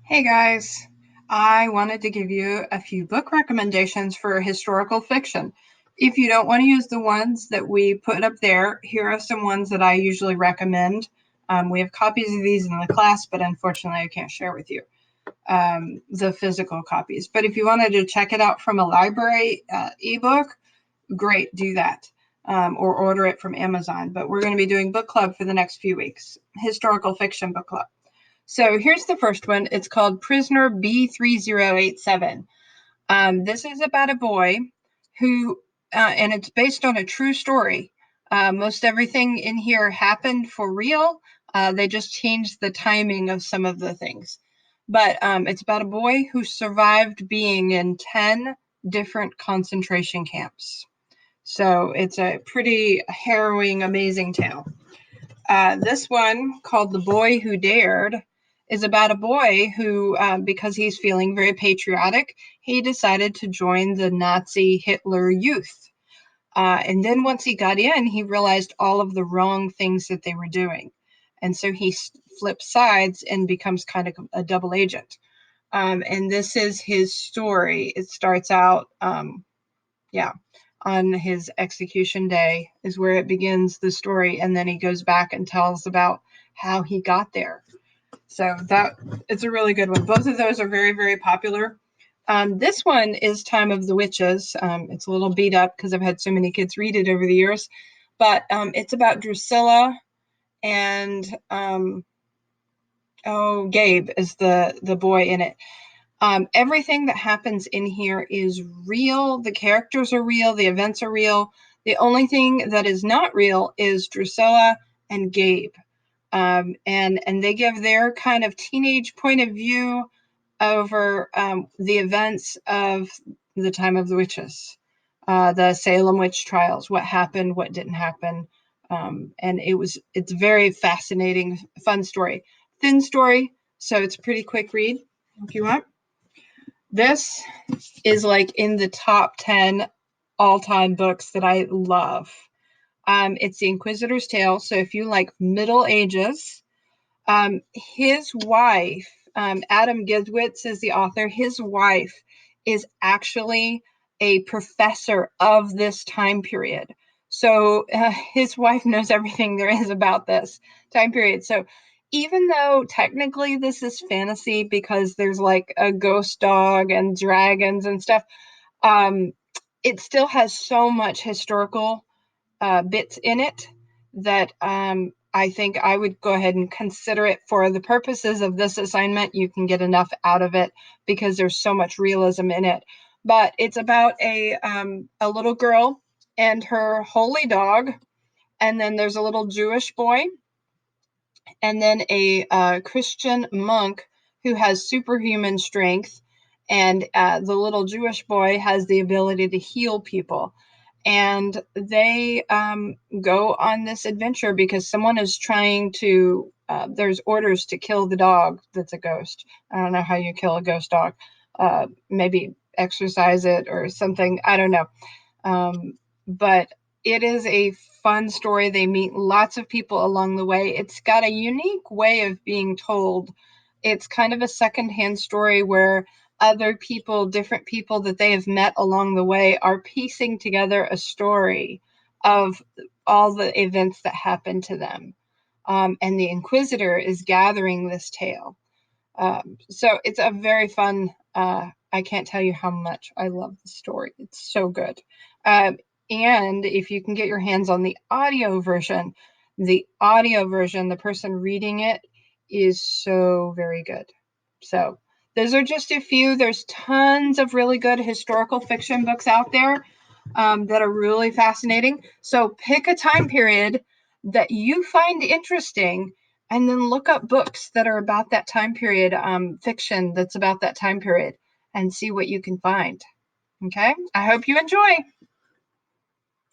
Hey guys, I wanted to give you a few book recommendations for historical fiction. If you don't want to use the ones that we put up there, here are some ones that I usually recommend. We have copies of these in the class, but unfortunately I can't share with you the physical copies. But if you wanted to check it out from a library ebook, great, do that. Or order it from Amazon. But we're going to be doing book club for the next few weeks, historical fiction book club. So here's the first one. It's called Prisoner B3087. This is about a boy who, and it's based on a true story. Most everything in here happened for real. They just changed the timing of some of the things. But it's about a boy who survived being in 10 different concentration camps. So it's a pretty harrowing, amazing tale. This one, called The Boy Who Dared, is about a boy who, because he's feeling very patriotic, he decided to join the Nazi Hitler Youth. And then once he got in, he realized all of the wrong things that they were doing. And so he flips sides and becomes kind of a double agent. And this is his story. It starts out, on his execution day is where it begins, the story, and then he goes back and tells about how he got there. So that it's a really good one. Both of those are very, very popular. This one is Time of the Witches. It's a little beat up because I've had so many kids read it over the years, but it's about Drusilla and Gabe is the boy in it. Everything that happens in here is real. The characters are real. The events are real. The only thing that is not real is Drusilla and Gabe. And they give their kind of teenage point of view over the events of the Time of the Witches, the Salem witch trials, what happened, what didn't happen. And it's very fascinating, fun story. Thin story, so it's a pretty quick read if you want. This is like in the top 10 all-time books that I love. It's The Inquisitor's Tale. So if you like Middle Ages, his wife, Adam Gidwitz is the author. His wife is actually a professor of this time period. So his wife knows everything there is about this time period. So even though technically this is fantasy because there's like a ghost dog and dragons and stuff, it still has so much historical bits in it that I think I would go ahead and consider it for the purposes of this assignment. You can get enough out of it because there's so much realism in it. But it's about a little girl and her holy dog, and then there's a little Jewish boy, and then a Christian monk who has superhuman strength, and the little Jewish boy has the ability to heal people. And they go on this adventure because someone is trying to, there's orders to kill the dog that's a ghost. I don't know how you kill a ghost dog. Maybe exercise it or something. I don't know. But it is a fun story. They meet lots of people along the way. It's got a unique way of being told. It's kind of a secondhand story where other people, different people that they have met along the way, are piecing together a story of all the events that happened to them. And the Inquisitor is gathering this tale. So it's a very fun, I can't tell you how much I love the story. It's so good. And if you can get your hands on the audio version, the person reading it is so very good. So those are just a few. There's tons of really good historical fiction books out there that are really fascinating. So pick a time period that you find interesting and then look up books that are about that time period, fiction that's about that time period, and see what you can find. Okay, I hope you enjoy.